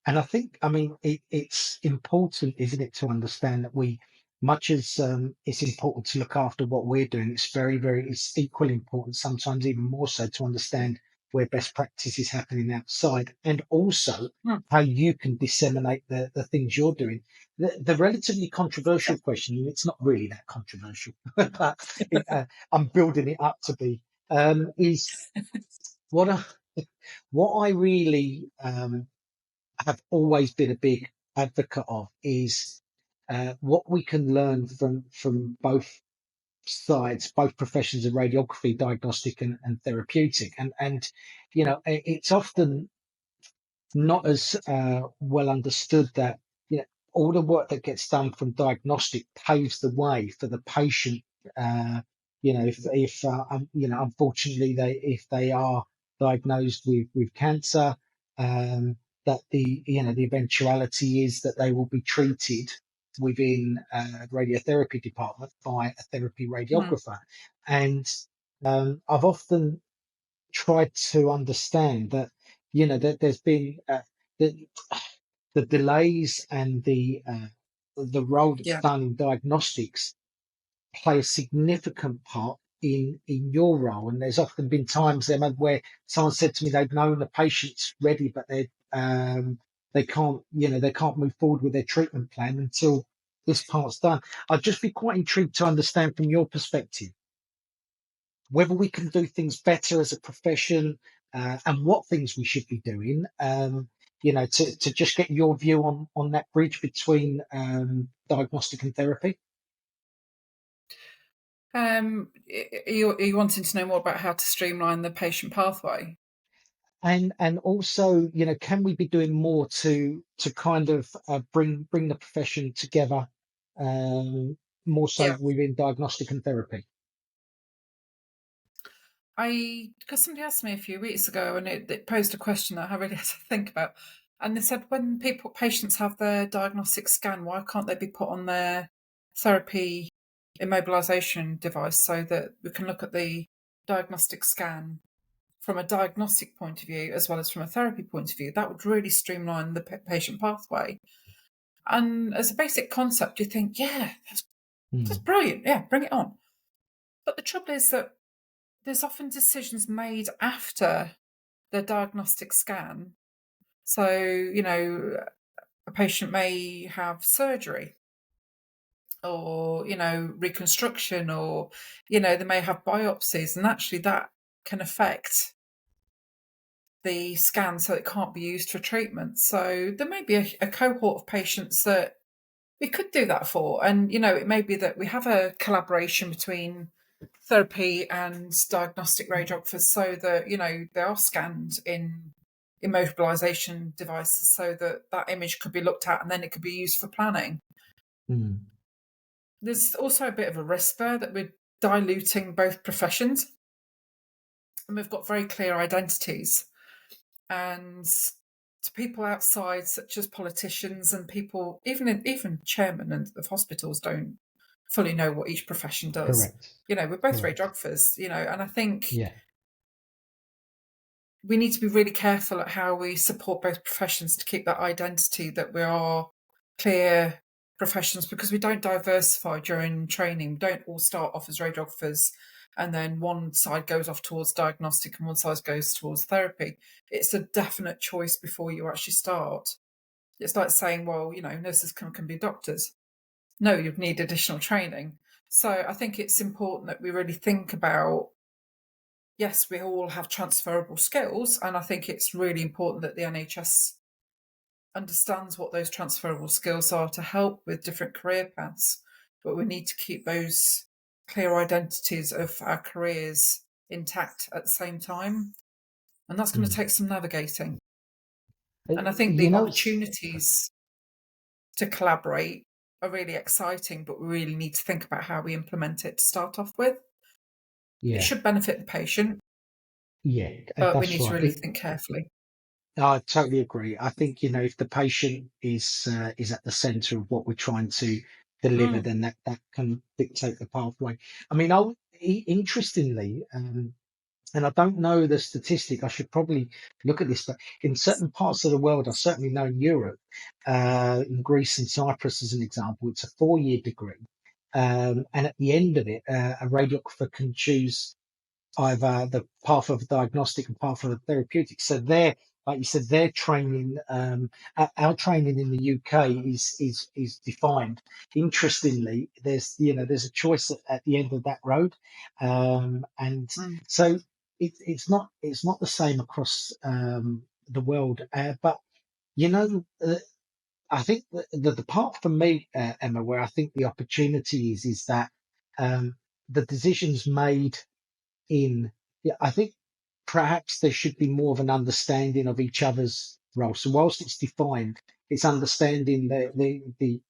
And I think, I mean, it's important, isn't it, to understand that much as it's important to look after what we're doing, it's equally important, sometimes even more so, to understand where best practice is happening outside, and also Mm. how you can disseminate the things you're doing. The relatively controversial question, and it's not really that controversial, but I'm building it up to be, is what I, what I really have always been a big advocate of is what we can learn from both sides, both professions of radiography, diagnostic and therapeutic. And it's often not as well understood that all the work that gets done from diagnostic paves the way for the patient. If unfortunately if they are diagnosed with cancer, that the eventuality is that they will be treated within radiotherapy department by a therapy Mm. radiographer. And I've often tried to understand that that there's been the, the delays and the role that's Yeah. done in diagnostics play a significant part in your role. And there's often been times there where someone said to me they've known the patient's ready, but they can't they can't move forward with their treatment plan until this part's done. I'd just be quite intrigued to understand from your perspective whether we can do things better as a profession, and what things we should be doing. To just get your view on that bridge between diagnostic and therapy. Are you wanting to know more about how to streamline the patient pathway? And also, can we be doing more to kind of bring the profession together, um, more so Yeah. within diagnostic and therapy? Because somebody asked me a few weeks ago, and it posed a question that I really had to think about. And they said, when patients have their diagnostic scan, why can't they be put on their therapy immobilization device, so that we can look at the diagnostic scan from a diagnostic point of view as well as from a therapy point of view? That would really streamline the patient pathway. And as a basic concept, you think, yeah, that's Hmm. brilliant. Yeah, bring it on. But the trouble is that there's often decisions made after the diagnostic scan. So, a patient may have surgery, or, reconstruction, or, they may have biopsies, and actually that can affect the scan, so it can't be used for treatment. So there may be a cohort of patients that we could do that for. And, it may be that we have a collaboration between therapy and diagnostic radiographers, so that, they are scanned in immobilization devices, so that that image could be looked at and then it could be used for planning. Mm. There's also a bit of a risk there that we're diluting both professions, and we've got very clear identities. And to people outside, such as politicians and people, even chairmen of hospitals, don't fully know what each profession does. Correct. We're both Correct. radiographers, and I think Yeah. we need to be really careful at how we support both professions to keep that identity, that we are clear professions, because we don't diversify during training. We don't all start off as radiographers and then one side goes off towards diagnostic and one side goes towards therapy. It's a definite choice before you actually start. It's like saying, well, nurses can be doctors. No, you'd need additional training. So I think it's important that we really think about, yes, we all have transferable skills, and I think it's really important that the NHS understands what those transferable skills are to help with different career paths. But we need to keep those clear identities of our careers intact at the same time. And that's going to Mm. take some navigating. And I think You the know, opportunities to collaborate are really exciting, but we really need to think about how we implement it to start off with. It yeah, should benefit the patient, yeah, but we that's need to right. really think carefully. I totally agree. I think, if the patient is at the center of what we're trying to deliver, Mm, then that can dictate the pathway. I mean, interestingly, and I don't know the statistic. I should probably look at this, but in certain parts of the world, I certainly know in Europe, in Greece and Cyprus, as an example, it's a 4-year degree, and at the end of it, a radiographer can choose either the path of diagnostic and path of the therapeutic. So they're, like you said, their training, our training in the UK is defined. Interestingly, there's a choice at the end of that road, and mm. so it's not the same across the world. But you know, uh, I think the part for me, Emma, where I think the opportunity is that the decisions made in, yeah, I think perhaps there should be more of an understanding of each other's role. So whilst it's defined, it's understanding the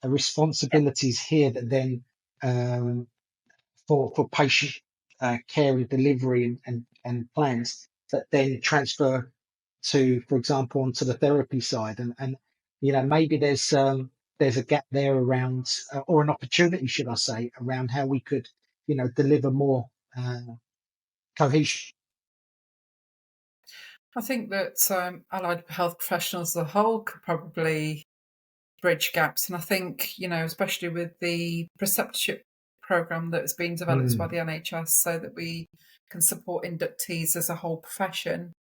responsibilities here that then um, for patient care and delivery and plans that then transfer to, for example, onto the therapy side. And maybe there's a gap there around, or an opportunity, should I say, around how we could, deliver more cohesion. I think that allied health professionals as a whole could probably bridge gaps. And I think, especially with the preceptorship program that has been developed by Mm, the NHS, so that we can support inductees as a whole profession,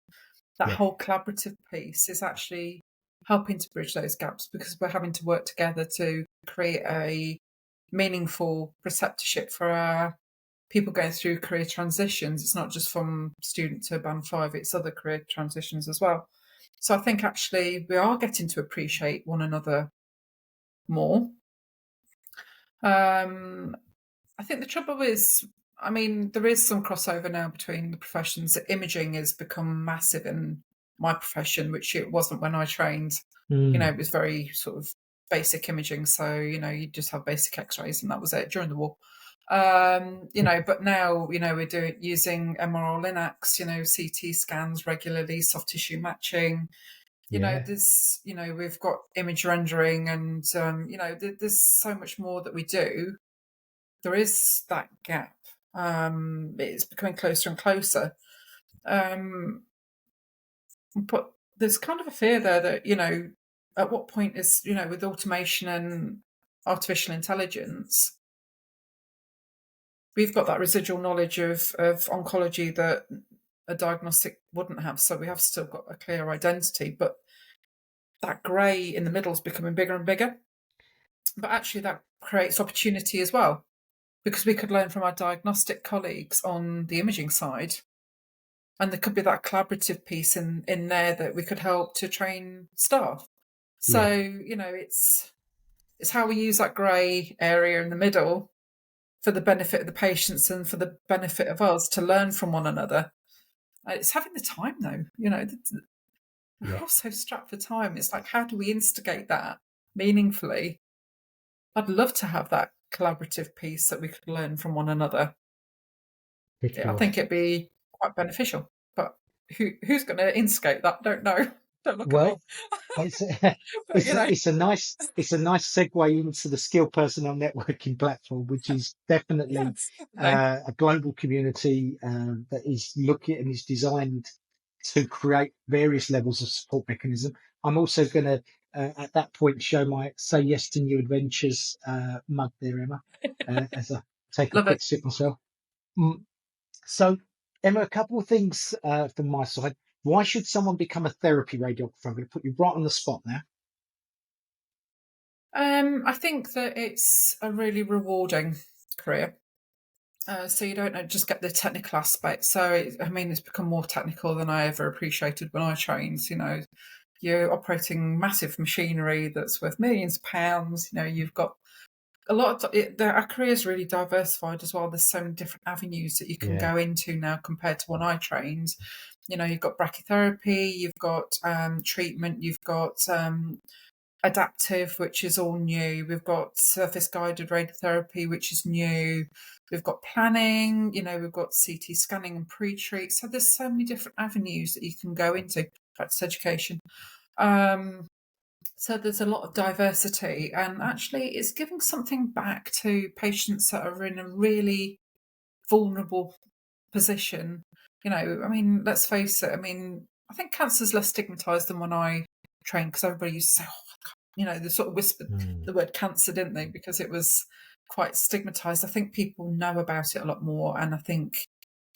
that yeah. whole collaborative piece is actually helping to bridge those gaps, because we're having to work together to create a meaningful preceptorship for our people going through career transitions. It's not just from student to band 5, it's other career transitions as well. So I think actually we are getting to appreciate one another more. Um, I think the trouble is, I mean, there is some crossover now between the professions. Imaging has become massive in my profession, which it wasn't when I trained. Mm, It was very sort of basic imaging. So, you just have basic x-rays and that was it during the war. But now, we're using MRI Linux, CT scans regularly, soft tissue matching. yeah. We've got image rendering, and, there's so much more that we do. There is that gap. It's becoming closer and closer. Um, but there's kind of a fear there that, at what point is, with automation and artificial intelligence, we've got that residual knowledge of oncology that a diagnostic wouldn't have. So we have still got a clear identity, but that grey in the middle is becoming bigger and bigger. But actually, that creates opportunity as well, because we could learn from our diagnostic colleagues on the imaging side. And there could be that collaborative piece in there that we could help to train staff. Yeah, So, it's how we use that grey area in the middle for the benefit of the patients and for the benefit of us to learn from one another. It's having the time, though. We're yeah, all so strapped for time. It's like, how do we instigate that meaningfully? I'd love to have that collaborative piece that we could learn from one another. for I sure. think it'd be quite beneficial. But who's going to instigate that? Don't know. Don't look at Well, me. it's But it's a nice segue into the skilled personnel networking platform, which is definitely yes, definitely. a global community that is looking and is designed to create various levels of support mechanism. I'm also going to at that point show my say yes to new adventures mug there, Emma, as I take a Love it. quick sip myself. Mm, So, Emma, a couple of things from my side. Why should someone become a therapy radiographer? I'm going to put you right on the spot now. I think that it's a really rewarding career. So you don't just get the technical aspect. So it's become more technical than I ever appreciated when I trained. You're operating massive machinery that's worth millions of pounds. You've got a lot of our career is really diversified as well. There's so many different avenues that you can Yeah, go into now compared to when I trained. You've got brachytherapy, you've got treatment, you've got adaptive, which is all new. We've got surface guided radiotherapy, which is new. We've got planning, we've got CT scanning and pre-treat. So there's so many different avenues that you can go into. Practice education. Um, so there's a lot of diversity, and actually, it's giving something back to patients that are in a really vulnerable position. Let's face it. I think cancer's less stigmatized than when I trained, because everybody used to say, "Oh, they sort of whispered mm, the word cancer, didn't they? Because it was quite stigmatized. I think people know about it a lot more, and I think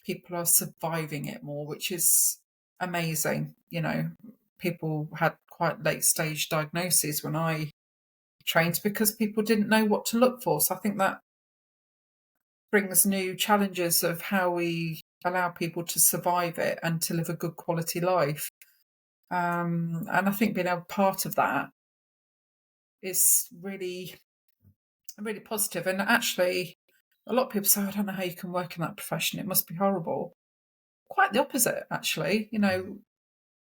people are surviving it more, which is amazing. People had quite late stage diagnoses when I trained because people didn't know what to look for. So I think that brings new challenges of how we allow people to survive it and to live a good quality life. And I think being a part of that is really, really positive. And actually, a lot of people say, I don't know how you can work in that profession. It must be horrible. Quite the opposite, actually.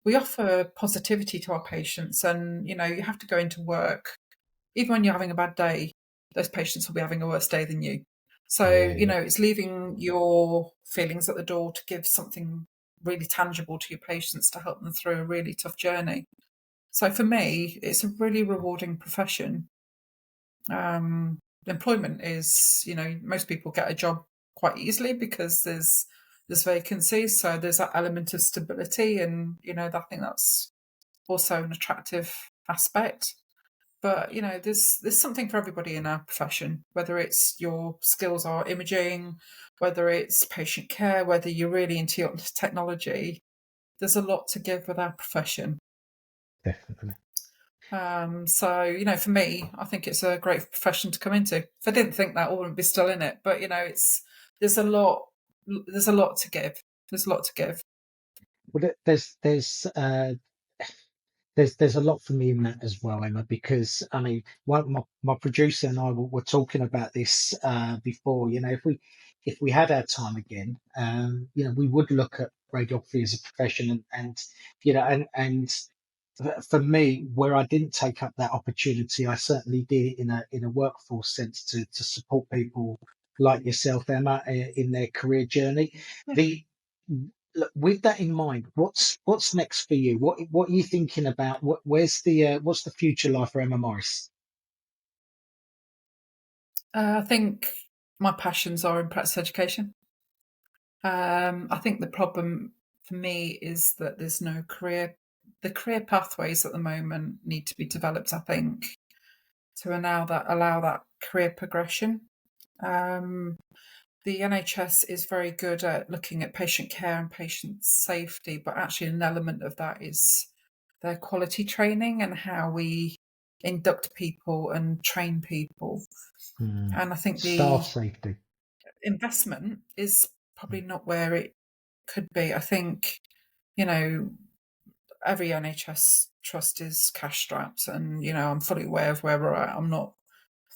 We offer positivity to our patients, and you have to go into work. Even when you're having a bad day, those patients will be having a worse day than you. So, yeah, yeah, it's leaving your feelings at the door to give something really tangible to your patients to help them through a really tough journey. So for me, it's a really rewarding profession. Employment is, most people get a job quite easily because there's vacancies, so there's that element of stability, and I think that's also an attractive aspect. But there's something for everybody in our profession, whether it's your skills are imaging, whether it's patient care, whether you're really into your technology. There's a lot to give with our profession. definitely. So for me, I think it's a great profession to come into. If I didn't think that, I wouldn't be still in it. But it's there's a lot there's a lot to give. There's a lot to give. Well, there's a lot for me in that as well, Emma, because I mean, my producer and I were talking about this before. If we had our time again, we would look at radiography as a profession, and for me, where I didn't take up that opportunity, I certainly did it in a workforce sense to support people like yourself, Emma, in their career journey. The Look, with that in mind, what's next for you? What are you thinking about? What's the future like for Emma Morris? I think my passions are in practice education. I think the problem for me is that there's no career. The career pathways at the moment need to be developed, I think, to allow that career progression. Um, the NHS is very good at looking at patient care and patient safety, but actually an element of that is their quality training and how we induct people and train people. And I think Staff the safety. investment is probably not where it could be. I think, every NHS trust is cash strapped, and I'm fully aware of where we're at. I'm not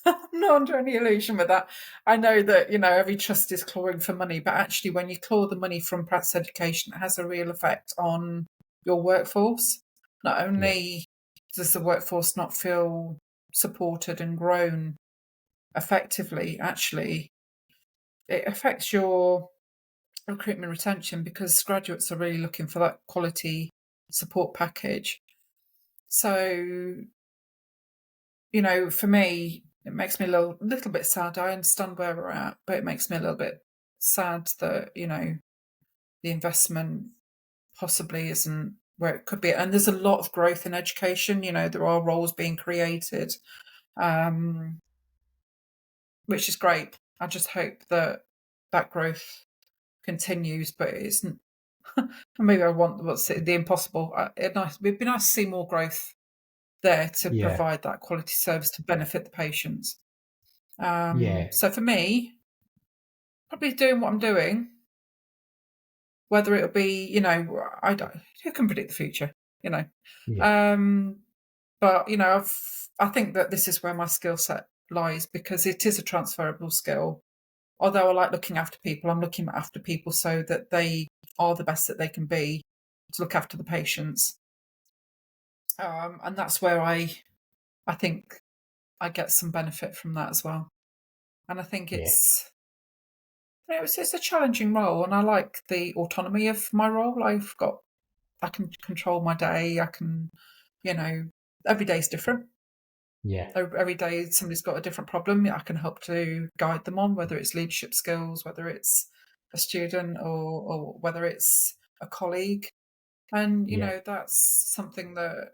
I'm not under any illusion with that. I know that every trust is clawing for money, but actually, when you claw the money from practice education, it has a real effect on your workforce. Not Yeah, only does the workforce not feel supported and grown effectively, actually, it affects your recruitment retention, because graduates are really looking for that quality support package. So, for me, it makes me a little bit sad. I understand where we're at, but it makes me a little bit sad that, the investment possibly isn't where it could be. And there's a lot of growth in education. There are roles being created, which is great. I just hope that that growth continues, but it isn't. Maybe I want what's the impossible. It'd be nice to see more growth there to yeah, provide that quality service to benefit the patients. yeah, So for me, probably doing what I'm doing, whether it'll be, I don't, who can predict the future, you know? yeah, Um, but I think that this is where my skill set lies, because it is a transferable skill. Although I like looking after people, I'm looking after people so that they are the best that they can be to look after the patients. And that's where I think I get some benefit from that as well. And I think yeah, it's a challenging role, and I like the autonomy of my role. I can control my day. I can, you know, every day is different. yeah, Every day somebody's got a different problem. I can help to guide them on, whether it's leadership skills, whether it's a student, or whether it's a colleague. And, yeah, that's something that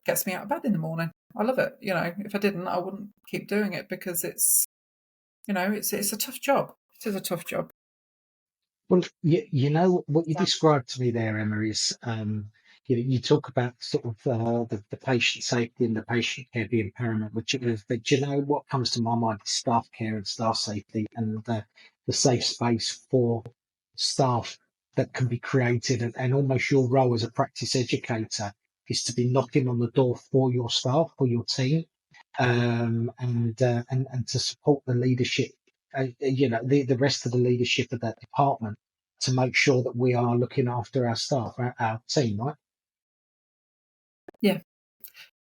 gets me out of bed in the morning. I love it. If I didn't, I wouldn't keep doing it, because it's a tough job. It is a tough job. Well, what you described to me there, Emma, is you talk about sort of the patient safety and the patient care being paramount, but what comes to my mind is staff care and staff safety, and the safe space for staff that can be created, and almost your role as a practice educator is to be knocking on the door for your staff, for your team, and to support the leadership, the rest of the leadership of that department, to make sure that we are looking after our staff, our team, right? Yeah.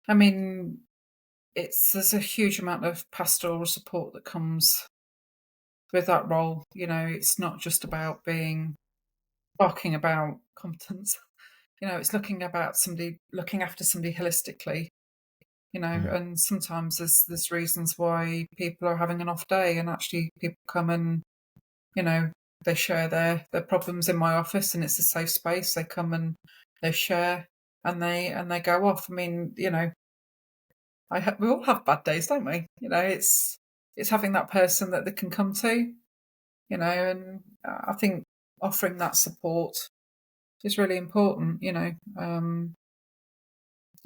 I mean, there's a huge amount of pastoral support that comes with that role. It's not just about barking about competence. It's looking after somebody holistically. Mm. And sometimes there's reasons why people are having an off day, and actually people come and you know they share their problems in my office, and it's a safe space. They come and they share, and they go off. I mean, we all have bad days, don't we? It's having that person that they can come to, and I think offering that support is really important,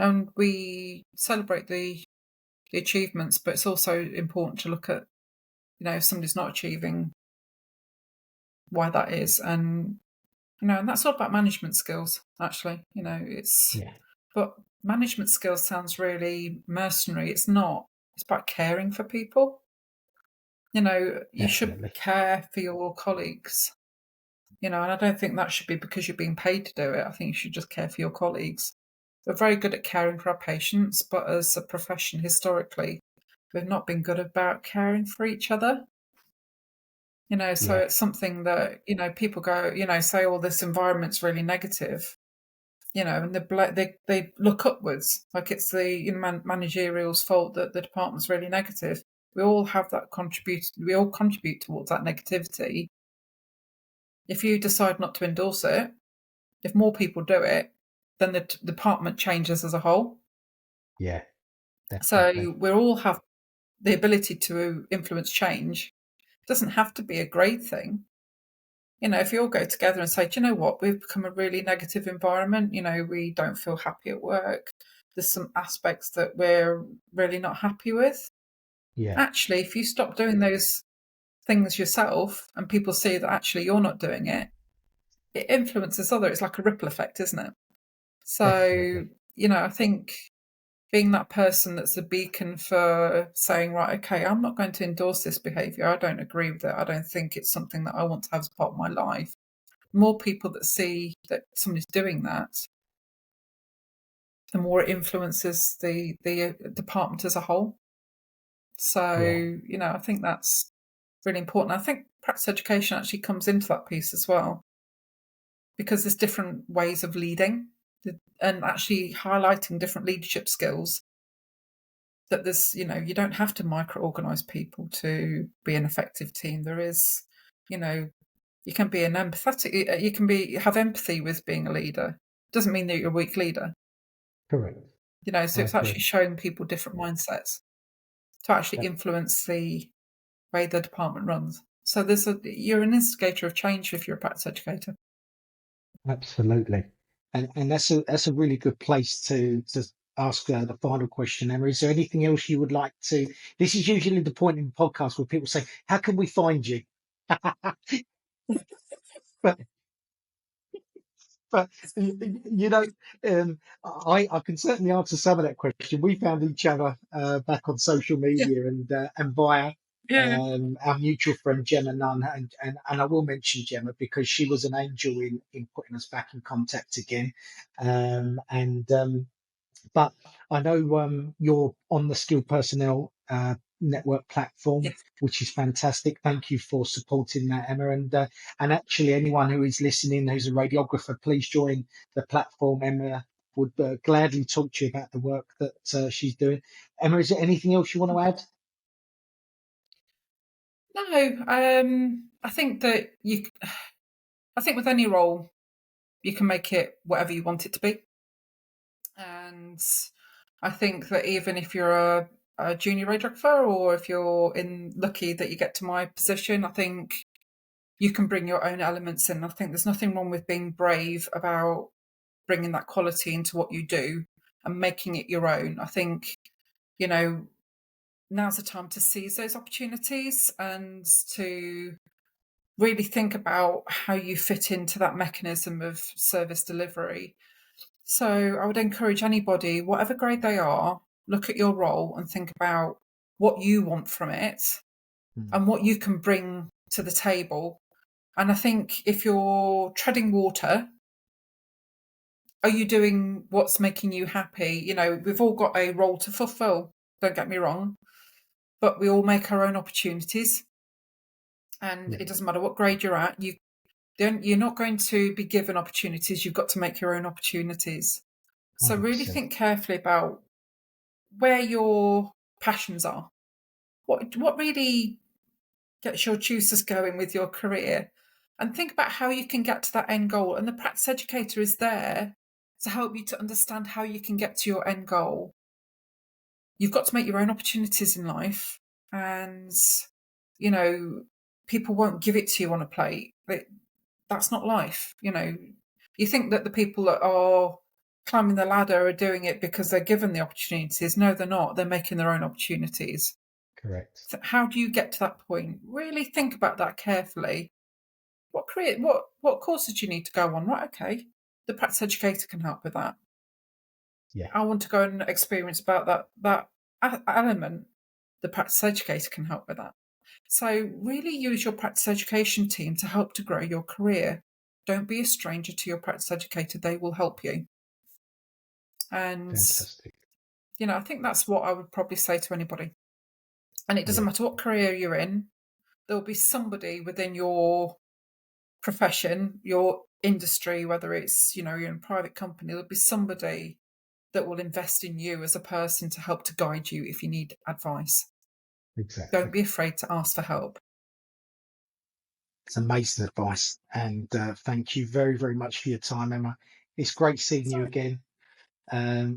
and we celebrate the achievements, but it's also important to look at, if somebody's not achieving, why that is, and that's all about management skills, actually. Yeah, But management skills sounds really mercenary. It's not. It's about caring for people. You should definitely. care for your colleagues, and I don't think that should be because you're being paid to do it. I think you should just care for your colleagues. We're very good at caring for our patients, but as a profession, historically, we've not been good about caring for each other. So Yeah, it's something that, people go, say, oh, this environment's really negative, and they look upwards, like it's the managerial's fault that the department's really negative. We all have that we all contribute towards that negativity. If you decide not to endorse it, if more people do it, then the department changes as a whole. yeah, definitely. So we all have the ability to influence change. It doesn't have to be a great thing. If you all go together and say, do you know what, we've become a really negative environment, we don't feel happy at work, there's some aspects that we're really not happy with. Yeah. Actually, if you stop doing those things yourself and people see that actually you're not doing it, it influences others. It's like a ripple effect, isn't it? So, Definitely. I think being that person that's a beacon for saying, right, okay, I'm not going to endorse this behaviour. I don't agree with it. I don't think it's something that I want to have as part of my life. More people that see that somebody's doing that, the more it influences the department as a whole. Yeah. So, I think that's really important. I think practice education actually comes into that piece as well, because there's different ways of leading and actually highlighting different leadership skills. That there's, you don't have to micro-organize people to be an effective team. There is, you can be an empathetic, you can have empathy with being a leader. Doesn't mean that you're a weak leader. Correct. So I it's actually agree. showing people different mindsets to actually Yep, influence the way the department runs. So you're an instigator of change if you're a practice educator. absolutely. And that's a really good place to ask the final question, Emma. Is there anything else you would like to? This is usually the point in the podcast where people say, "How can we find you?" but but you know, I can certainly answer some of that question. We found each other back on social Yeah, media and via yeah, our mutual friend Gemma Nunn, and I will mention Gemma because she was an angel in putting us back in contact again. And But I know you're on the Skilled Personnel Network platform, yeah. which is fantastic. Thank you for supporting that, Emma. And actually, anyone who is listening who's a radiographer, please join the platform. Emma would gladly talk to you about the work that she's doing. Emma, is there anything else you want to add? No, I think that I think with any role, you can make it whatever you want it to be. And I think that even if you're a junior radiographer, or if you're lucky that you get to my position, I think you can bring your own elements in. I think there's nothing wrong with being brave about bringing that quality into what you do and making it your own. I think, you know, now's the time to seize those opportunities and to really think about how you fit into that mechanism of service delivery. So I would encourage anybody, whatever grade they are, look at your role and think about what you want from it Mm, and what you can bring to the table. And I think if you're treading water, are you doing what's making you happy? We've all got a role to fulfill, don't get me wrong, but we all make our own opportunities. And yeah, it doesn't matter what grade you're at, you're not going to be given opportunities. You've got to make your own opportunities. So really 100%. think carefully about where your passions are. What really gets your juices going with your career? And think about how you can get to that end goal. And the practice educator is there to help you to understand how you can get to your end goal. You've got to make your own opportunities in life. And, you know, people won't give it to you on a plate. That's not life. You think that the people that are climbing the ladder are doing it because they're given the opportunities. No, they're not. They're making their own opportunities. Correct. So how do you get to that point? Really think about that carefully. What courses do you need to go on? Right, okay. The practice educator can help with that. Yeah, I want to go and experience about that element. The practice educator can help with that. So really use your practice education team to help to grow your career. Don't be a stranger to your practice educator. They will help you. And, fantastic. I think that's what I would probably say to anybody. And it doesn't Yeah, matter what career you're in, there'll be somebody within your profession, your industry, whether it's, you're in a private company, there'll be somebody that will invest in you as a person to help to guide you if you need advice. exactly. Don't be afraid to ask for help. It's amazing advice. And thank you very, very much for your time, Emma. It's great seeing you So, again.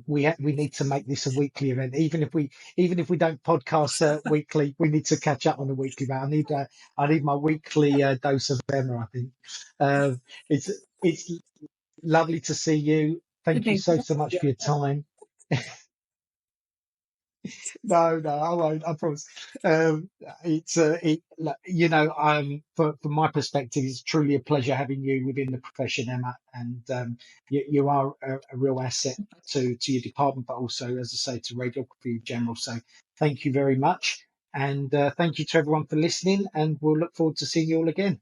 We need to make this a weekly event. Even if we don't podcast weekly, we need to catch up on a weekly. But I need my weekly dose of Emma. I think uh, it's lovely to see you. good Thank you news. so much for your time. No, I won't. I promise. Um, from my perspective, it's truly a pleasure having you within the profession, Emma, and you are a real asset to your department, but also, as I say, to radiography in general. So, thank you very much, and thank you to everyone for listening, and we'll look forward to seeing you all again.